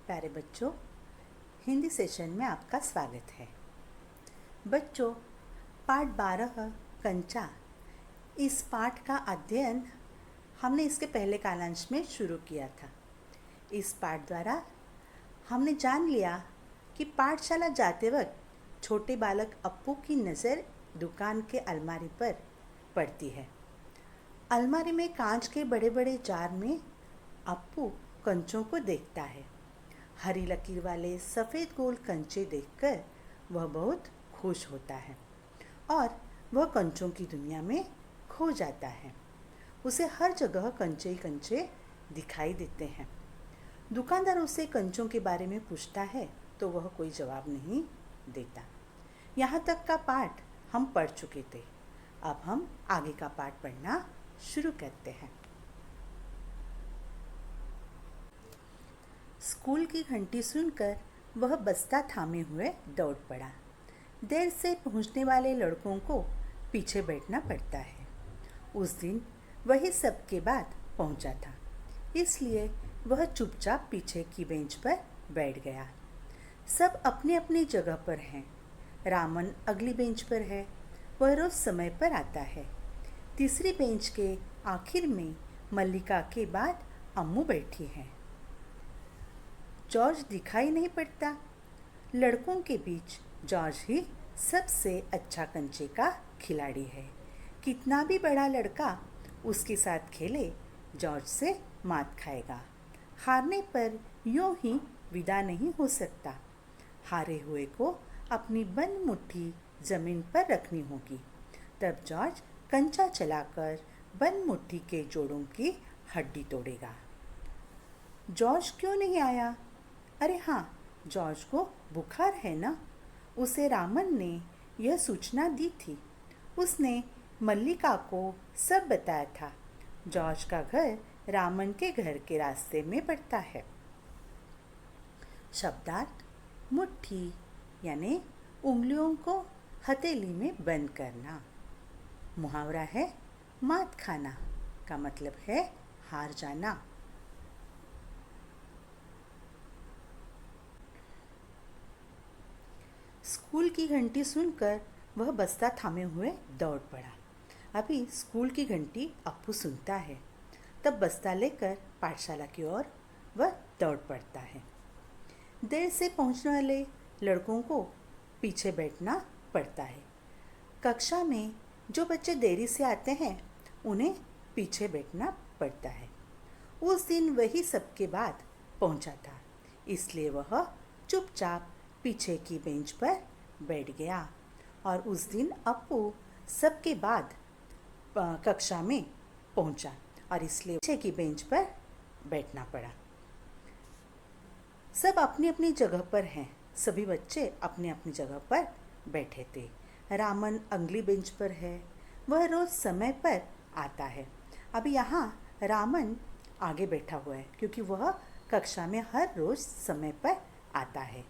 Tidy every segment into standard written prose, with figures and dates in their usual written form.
प्यारे बच्चों, हिंदी सेशन में आपका स्वागत है। बच्चों, पाठ 12 कंचा, इस पाठ का अध्ययन हमने इसके पहले कालांश में शुरू किया था। इस पाठ द्वारा हमने जान लिया कि पाठशाला जाते वक्त छोटे बालक अप्पू की नज़र दुकान के अलमारी पर पड़ती है। अलमारी में कांच के बड़े बड़े जार में अप्पू कंचों को देखता है। हरी लकीर वाले सफ़ेद गोल कंचे देखकर वह बहुत खुश होता है और वह कंचों की दुनिया में खो जाता है। उसे हर जगह कंचे ही कंचे दिखाई देते हैं। दुकानदार उससे कंचों के बारे में पूछता है तो वह कोई जवाब नहीं देता। यहाँ तक का पाठ हम पढ़ चुके थे। अब हम आगे का पाठ पढ़ना शुरू करते हैं। स्कूल की घंटी सुनकर वह बस्ता थामे हुए दौड़ पड़ा। देर से पहुंचने वाले लड़कों को पीछे बैठना पड़ता है। उस दिन वही सबके बाद पहुंचा था, इसलिए वह चुपचाप पीछे की बेंच पर बैठ गया। सब अपनी अपनी जगह पर हैं। रामन अगली बेंच पर है। वह रोज समय पर आता है। तीसरी बेंच के आखिर में मल्लिका के बाद अम्मू बैठी है। जॉर्ज दिखाई नहीं पड़ता। लड़कों के बीच जॉर्ज ही सबसे अच्छा कंचे का खिलाड़ी है। कितना भी बड़ा लड़का उसके साथ खेले, जॉर्ज से मात खाएगा। हारने पर यूं ही विदा नहीं हो सकता। हारे हुए को अपनी बंद मुट्ठी जमीन पर रखनी होगी। तब जॉर्ज कंचा चलाकर बंद मुट्ठी के जोड़ों की हड्डी तोड़ेगा। जॉर्ज क्यों नहीं आया? अरे हाँ, जॉर्ज को बुखार है ना। उसे रामन ने यह सूचना दी थी। उसने मल्लिका को सब बताया था। जॉर्ज का घर रामन के घर के रास्ते में पड़ता है। शब्दार्थ मुट्ठी यानी उंगलियों को हथेली में बंद करना। मुहावरा है मात खाना, का मतलब है हार जाना। स्कूल की घंटी सुनकर वह बस्ता थामे हुए दौड़ पड़ा। अभी स्कूल की घंटी अप्पू सुनता है, तब बस्ता लेकर पाठशाला की ओर वह दौड़ पड़ता है। देर से पहुंचने वाले लड़कों को पीछे बैठना पड़ता है। कक्षा में जो बच्चे देरी से आते हैं उन्हें पीछे बैठना पड़ता है। उस दिन वही सबके बाद पहुंचा था, इसलिए वह चुपचाप पीछे की बेंच पर बैठ गया और उस दिन अप्पू सबके बाद कक्षा में पहुंचा और इसलिए पीछे की बेंच पर बैठना पड़ा। सब अपनी अपनी जगह पर हैं। सभी बच्चे अपनी अपनी जगह पर बैठे थे। रामन अगली बेंच पर है। वह रोज समय पर आता है। अभी यहाँ रामन आगे बैठा हुआ है क्योंकि वह कक्षा में हर रोज समय पर आता है।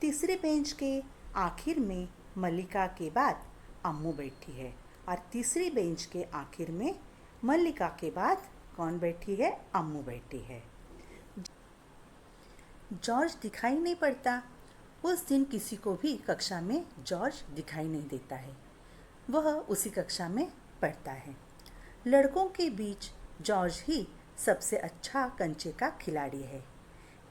तीसरी बेंच के आखिर में मल्लिका के बाद अम्मू बैठी है और तीसरी बेंच के आखिर में मल्लिका के बाद कौन बैठी है? अम्मू बैठी है। जॉर्ज दिखाई नहीं पड़ता। उस दिन किसी को भी कक्षा में जॉर्ज दिखाई नहीं देता है। वह उसी कक्षा में पढ़ता है। लड़कों के बीच जॉर्ज ही सबसे अच्छा कंचे का खिलाड़ी है।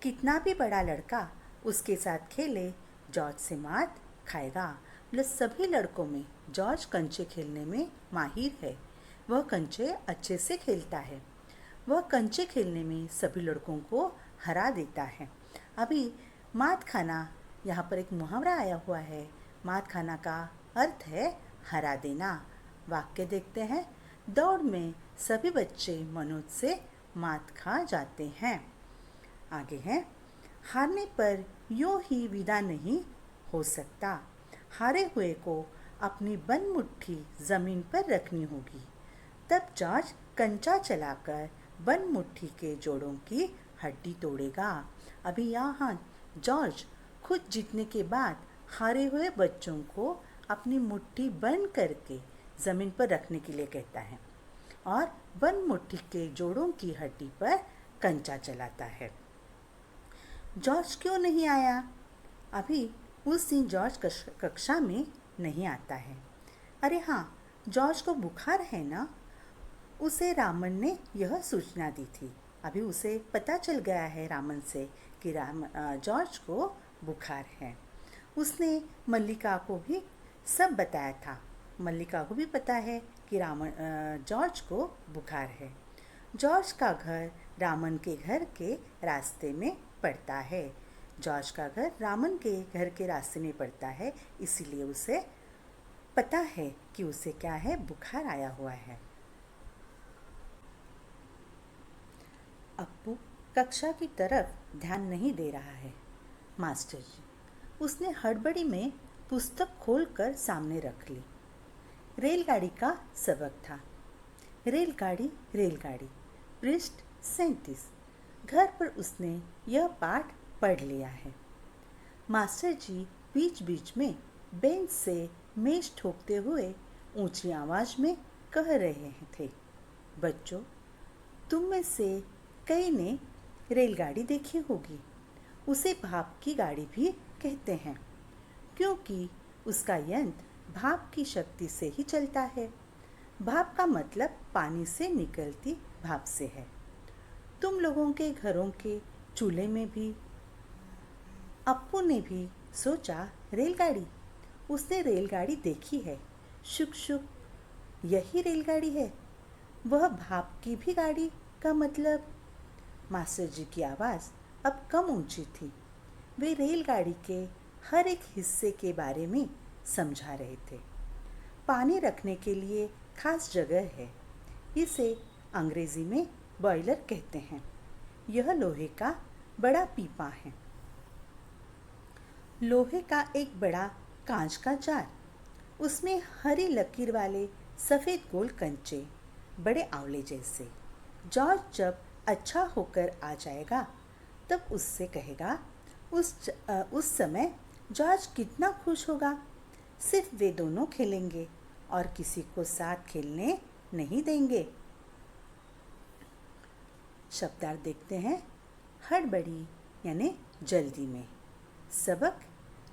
कितना भी बड़ा लड़का उसके साथ खेले, जॉर्ज से मात खाएगा। मतलब सभी लड़कों में जॉर्ज कंचे खेलने में माहिर है। वह कंचे अच्छे से खेलता है। वह कंचे खेलने में सभी लड़कों को हरा देता है। अभी मात खाना, यहाँ पर एक मुहावरा आया हुआ है। मात खाना का अर्थ है हरा देना। वाक्य देखते हैं। दौड़ में सभी बच्चे मनोज से मात खा जाते हैं। आगे है, हारने पर यूं ही विदा नहीं हो सकता। हारे हुए को अपनी बंद मुट्ठी जमीन पर रखनी होगी। तब जॉर्ज कंचा चलाकर बंद मुट्ठी के जोड़ों की हड्डी तोड़ेगा। अभी यहाँ जॉर्ज खुद जीतने के बाद हारे हुए बच्चों को अपनी मुट्ठी बंद करके ज़मीन पर रखने के लिए कहता है और बंद मुट्ठी के जोड़ों की हड्डी पर कंचा चलाता है। जॉर्ज क्यों नहीं आया? अभी उस दिन जॉर्ज कक्षा में नहीं आता है। अरे हाँ, जॉर्ज को बुखार है ना? उसे रामन ने यह सूचना दी थी। अभी उसे पता चल गया है रामन से कि जॉर्ज को बुखार है। उसने मल्लिका को भी सब बताया था। मल्लिका को भी पता है कि जॉर्ज को बुखार है। जॉर्ज का घर रामन के घर के रास्ते में पड़ता है। जॉर्ज का घर रामन के घर के रास्ते में पड़ता है, इसीलिए उसे पता है कि उसे क्या है, बुखार आया हुआ है। अप्पू कक्षा की तरफ ध्यान नहीं दे रहा है। मास्टर जी, उसने हड़बड़ी में पुस्तक खोलकर सामने रख ली। रेलगाड़ी का सबक था। रेलगाड़ी रेलगाड़ी, पृष्ठ 37। घर पर उसने यह पाठ पढ़ लिया है। मास्टर जी बीच बीच में बेंच से मेज ठोकते हुए ऊंची आवाज में कह रहे थे, बच्चों, तुम में से कई ने रेलगाड़ी देखी होगी। उसे भाप की गाड़ी भी कहते हैं, क्योंकि उसका यंत्र भाप की शक्ति से ही चलता है। भाप का मतलब पानी से निकलती भाप से है। तुम लोगों के घरों के चूल्हे में भी। अप्पू ने भी सोचा, रेलगाड़ी। उसने रेलगाड़ी देखी है। शुक शुक, यही रेलगाड़ी है। वह भाप की भी गाड़ी का मतलब। मास्टर जी की आवाज़ अब कम ऊंची थी। वे रेलगाड़ी के हर एक हिस्से के बारे में समझा रहे थे। पानी रखने के लिए खास जगह है। इसे अंग्रेजी में बॉयलर कहते हैं। यह लोहे का बड़ा पीपा है। लोहे का एक बड़ा कांच का जार, उसमें हरी लकीर वाले सफ़ेद गोल कंचे, बड़े आंवले जैसे। जॉर्ज जब अच्छा होकर आ जाएगा तब उससे कहेगा, उस समय जॉर्ज कितना खुश होगा। सिर्फ वे दोनों खेलेंगे और किसी को साथ खेलने नहीं देंगे। शब्दार्थ देखते हैं। हड़बड़ी यानी जल्दी में। सबक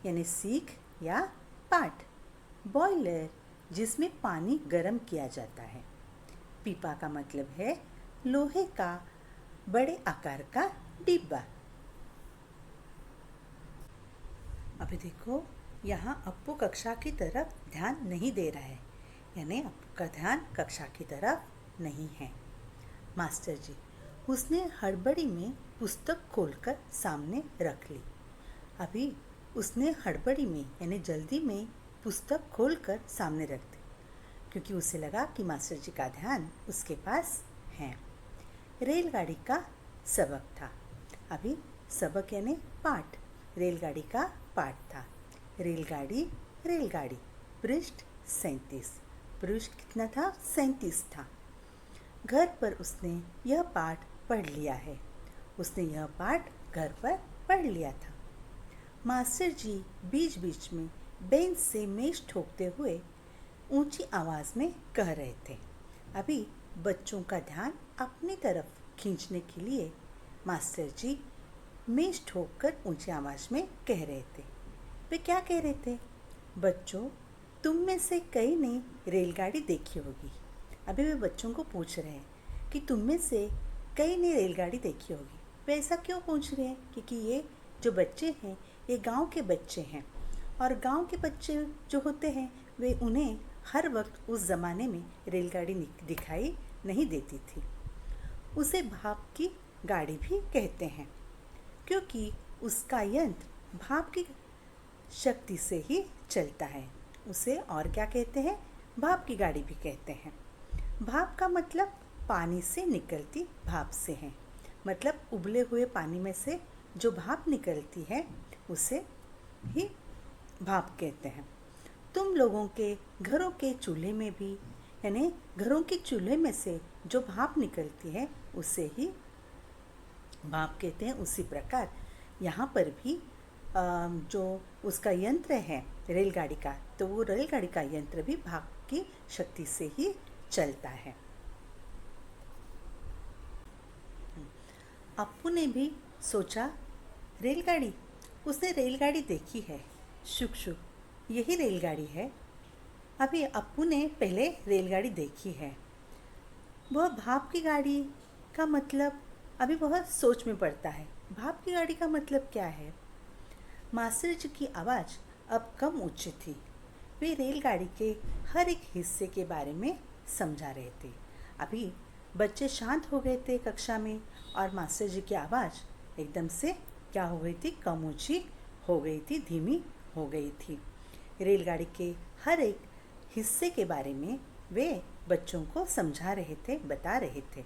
यानी सीख या पाठ। बॉयलर जिसमें पानी गर्म किया जाता है। पीपा का मतलब है लोहे का बड़े आकार का डिब्बा। अभी देखो, यहाँ अप्पू कक्षा की तरफ ध्यान नहीं दे रहा है, यानी अप्पू का ध्यान कक्षा की तरफ नहीं है। मास्टर जी, उसने हड़बड़ी में पुस्तक खोलकर सामने रख ली। अभी उसने हड़बड़ी में यानी जल्दी में पुस्तक खोलकर सामने रख दी, क्योंकि उसे लगा कि मास्टर जी का ध्यान उसके पास है। रेलगाड़ी का सबक था। अभी सबक यानी पाठ, रेलगाड़ी का पाठ था। रेलगाड़ी रेलगाड़ी, पृष्ठ 37। पृष्ठ कितना था? 37 था। घर पर उसने यह पाठ पढ़ लिया है। उसने यह पाठ घर पर पढ़ लिया था। मास्टर जी बीच बीच में बेंच से मेज ठोकते हुए ऊंची आवाज़ में कह रहे थे। अभी बच्चों का ध्यान अपनी तरफ खींचने के लिए मास्टर जी मेज ठोककर ऊंची आवाज़ में कह रहे थे। वे क्या कह रहे थे? बच्चों, तुम में से कई ने रेलगाड़ी देखी होगी। अभी वे बच्चों को पूछ रहे हैं कि तुम में से कई ने रेलगाड़ी देखी होगी। वे ऐसा क्यों पूछ रहे हैं? क्योंकि ये जो बच्चे हैं ये गांव के बच्चे हैं, और गांव के बच्चे जो होते हैं वे उन्हें हर वक्त उस ज़माने में रेलगाड़ी दिखाई नहीं देती थी। उसे भाप की गाड़ी भी कहते हैं, क्योंकि उसका यंत्र भाप की शक्ति से ही चलता है। उसे और क्या कहते हैं? भाप की गाड़ी भी कहते हैं। भाप का मतलब पानी से निकलती भाप से है। मतलब उबले हुए पानी में से जो भाप निकलती है उसे ही भाप कहते हैं। तुम लोगों के घरों के चूल्हे में भी, यानी घरों के चूल्हे में से जो भाप निकलती है उसे ही भाप कहते हैं। उसी प्रकार यहाँ पर भी जो उसका यंत्र है रेलगाड़ी का, तो वो रेलगाड़ी का यंत्र भी भाप की शक्ति से ही चलता है। अप्पू ने भी सोचा, रेलगाड़ी? उसने रेलगाड़ी देखी है। शुक शुक, यही रेलगाड़ी है। अभी अप्पू ने पहले रेलगाड़ी देखी है। वह भाप की गाड़ी का मतलब, अभी वह सोच में पड़ता है। भाप की गाड़ी का मतलब क्या है? मास्टर जी की आवाज़ अब कम ऊंची थी। वे रेलगाड़ी के हर एक हिस्से के बारे में समझा रहे थे। अभी बच्चे शांत हो गए थे कक्षा में, और मास्टर जी की आवाज़ एकदम से क्या हो गई थी? कम ऊंची हो गई थी, धीमी हो गई थी। रेलगाड़ी के हर एक हिस्से के बारे में वे बच्चों को समझा रहे थे, बता रहे थे।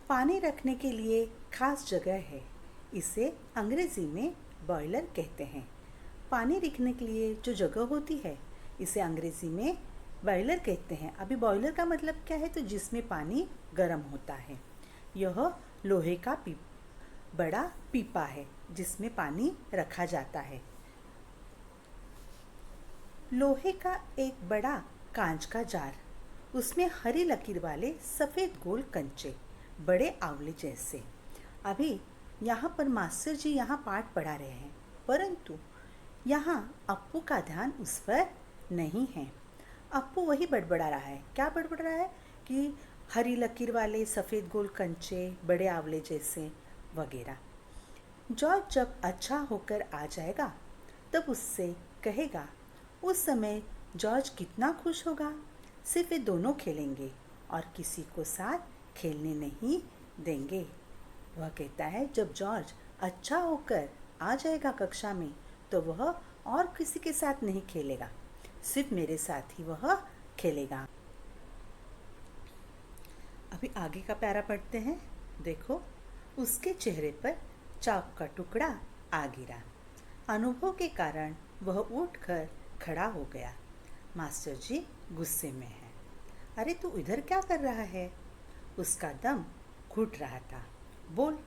पानी रखने के लिए खास जगह है, इसे अंग्रेजी में बॉयलर कहते हैं। पानी रखने के लिए जो जगह होती है, इसे अंग्रेजी में बॉयलर कहते हैं। अभी बॉयलर का मतलब क्या है? तो जिसमें पानी गर्म होता है। यह लोहे का बड़ा पीपा है जिसमें पानी रखा जाता है। लोहे का एक बड़ा कांच का जार, उसमें हरी लकीर वाले सफ़ेद गोल कंचे, बड़े आंवले जैसे। अभी यहाँ पर मास्टर जी यहाँ पाठ पढ़ा रहे हैं, परंतु यहाँ अप्पू का ध्यान उस पर नहीं है। अप्पू वही बड़बड़ा रहा है। क्या बड़बड़ा रहा है? कि हरी लकीर वाले सफ़ेद गोल कंचे, बड़े आंवले जैसे वगैरह। जॉर्ज जब अच्छा होकर आ जाएगा तब उससे कहेगा। उस समय जॉर्ज कितना खुश होगा। सिर्फ वे दोनों खेलेंगे और किसी को साथ खेलने नहीं देंगे। वह कहता है जब जॉर्ज अच्छा होकर आ जाएगा कक्षा में तो वह और किसी के साथ नहीं खेलेगा, सिर्फ मेरे साथ ही वह खेलेगा। अभी आगे का प्यारा पढ़ते हैं। देखो, उसके चेहरे पर चाक का टुकड़ा आ गिरा। अनुभव के कारण वह उठकर खड़ा हो गया। मास्टर जी गुस्से में है। अरे तू इधर क्या कर रहा है? उसका दम घुट रहा था। बोल।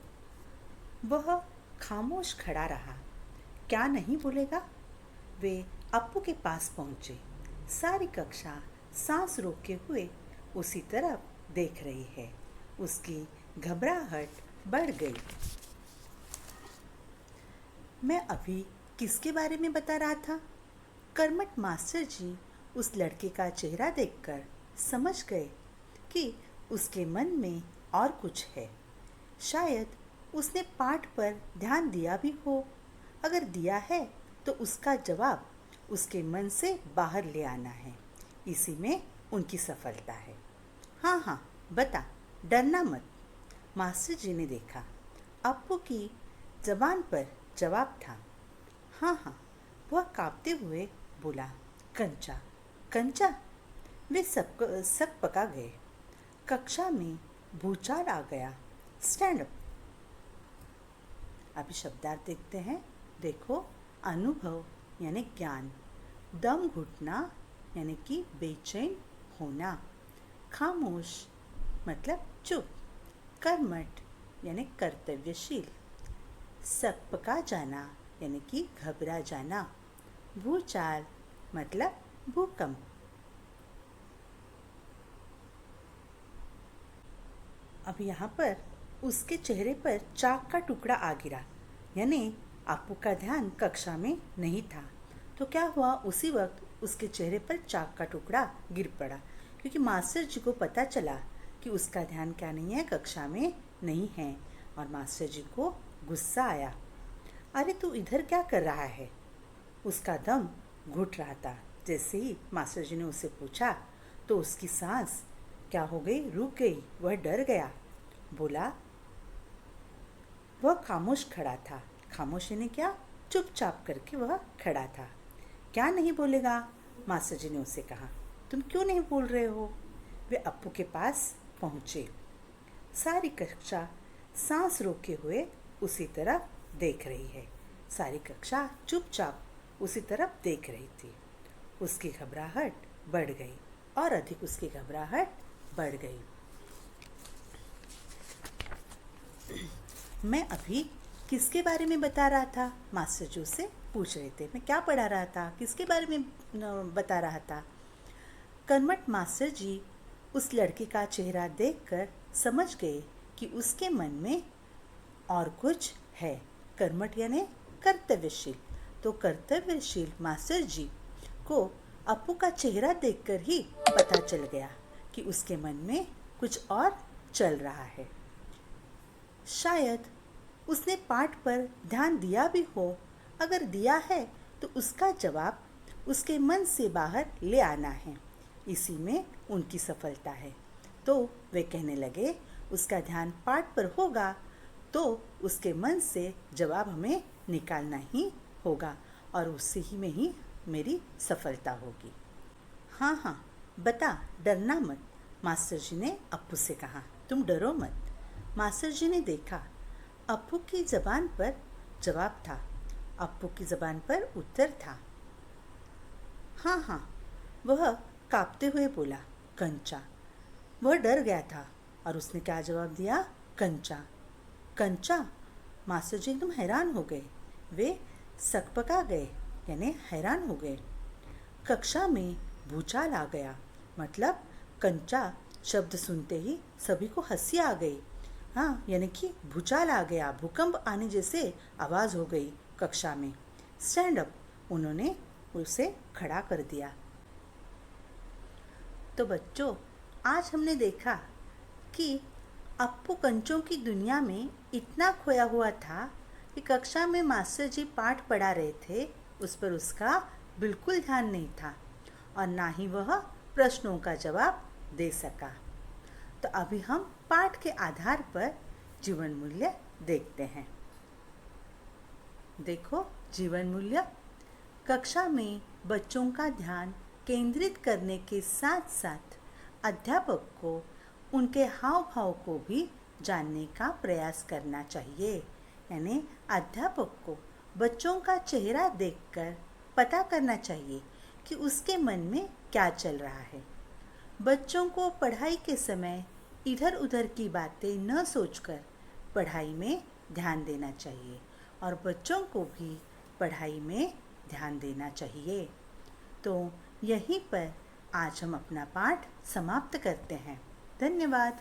वह खामोश खड़ा रहा। क्या नहीं बोलेगा? वे अप्पू के पास पहुंचे। सारी कक्षा सांस रोके हुए उसी तरफ देख रही है। उसकी घबराहट बढ़ गई। मैं अभी किसके बारे में बता रहा था? कर्मठ मास्टर जी उस लड़के का चेहरा देखकर समझ गए कि उसके मन में और कुछ है। शायद उसने पाठ पर ध्यान दिया भी हो। अगर दिया है तो उसका जवाब उसके मन से बाहर ले आना है। इसी में उनकी सफलता है। हाँ हाँ, बता, डरना मत। मास्टर जी ने देखा। अप्पू की जबान पर जवाब था। हाँ हाँ, वह कांपते हुए बोला। कंचा। कंचा? वे सब पका गए। कक्षा में भूचाल आ गया। Stand up. अभी शब्दार्थ देखते हैं। देखो, अनुभव यानी ज्ञान, दम घुटना यानी कि बेचैन होना, खामोश मतलब चुप, कर्मठ यानी कर्तव्यशील, सकपका जाना यानी कि घबरा जाना, भूचाल मतलब भूकंप। अब यहाँ पर उसके चेहरे पर चाक का टुकड़ा आ गिरा, यानी अप्पू का ध्यान कक्षा में नहीं था। तो क्या हुआ? उसी वक्त उसके चेहरे पर चाक का टुकड़ा गिर पड़ा, क्योंकि मास्टर जी को पता चला कि उसका ध्यान क्या नहीं है, कक्षा में नहीं है। और मास्टर जी को गुस्सा आया। अरे तू इधर क्या कर रहा है? उसका दम घुट रहा था। जैसे ही मास्टर जी ने उससे पूछा तो उसकी सांस क्या हो गई? रुक गई। वह डर गया। बोला। वह खामोश खड़ा था। खामोश यानी क्या? चुपचाप करके वह खड़ा था। क्या नहीं बोलेगा? मास्टर जी ने उससे कहा। तुम क्यों नहीं बोल रहे हो? वे अप्पू के पास पहुँचे। सारी कक्षा सांस रोके हुए उसी तरफ देख रही है। सारी कक्षा चुपचाप उसी तरफ देख रही थी। उसकी घबराहट बढ़ गई और अधिक उसकी घबराहट बढ़ गई। मैं अभी किसके बारे में बता रहा था? मास्टर जी उससे पूछ रहे थे। मैं क्या पढ़ा रहा था? किसके बारे में बता रहा था? कर्मठ मास्टर जी उस लड़के का चेहरा देखकर समझ गए कि उसके मन में और कुछ है। कर्मठ यानी कर्तव्यशील। तो कर्तव्यशील मास्टर जी को अप्पू का चेहरा देखकर ही पता चल गया कि उसके मन में कुछ और चल रहा है। शायद उसने पाठ पर ध्यान दिया भी हो। अगर दिया है तो उसका जवाब उसके मन से बाहर ले आना है, इसी में उनकी सफलता है। तो वे कहने लगे, उसका ध्यान पाठ पर होगा तो उसके मन से जवाब हमें निकालना ही होगा और उसी ही में ही मेरी सफलता होगी। हाँ हाँ बता, डरना मत, मास्टर जी ने अप्पू से कहा। तुम डरो मत। मास्टर जी ने देखा, अप्पू की ज़बान पर जवाब था, अप्पू की ज़बान पर उत्तर था। हाँ हाँ, वह कांपते हुए बोला, कंचा। वह डर गया था और उसने क्या जवाब दिया? कंचा। कंचा। मास्टर जी एकदम हैरान हो गए। वे सकपका गए यानी हैरान हो गए। कक्षा में भूचाल आ गया। मतलब कंचा शब्द सुनते ही सभी को हंसी आ गई। हाँ, यानी कि भूचाल आ गया, भूकंप आने जैसे आवाज़ हो गई कक्षा में। स्टैंड अप, उन्होंने उसे खड़ा कर दिया। तो बच्चों, आज हमने देखा कि अप्पू कंचों की दुनिया में इतना खोया हुआ था कि कक्षा में मास्टर जी पाठ पढ़ा रहे थे, उस पर उसका बिल्कुल ध्यान नहीं था और ना ही वह प्रश्नों का जवाब दे सका। तो अभी हम पाठ के आधार पर जीवन मूल्य देखते हैं। देखो, जीवन मूल्य। कक्षा में बच्चों का ध्यान केंद्रित करने के साथ साथ अध्यापक को उनके हाव भाव को भी जानने का प्रयास करना चाहिए। यानी अध्यापक को बच्चों का चेहरा देखकर पता करना चाहिए कि उसके मन में क्या चल रहा है। बच्चों को पढ़ाई के समय इधर उधर की बातें न सोचकर पढ़ाई में ध्यान देना चाहिए और बच्चों को भी पढ़ाई में ध्यान देना चाहिए। तो यहीं पर आज हम अपना पाठ समाप्त करते हैं। धन्यवाद।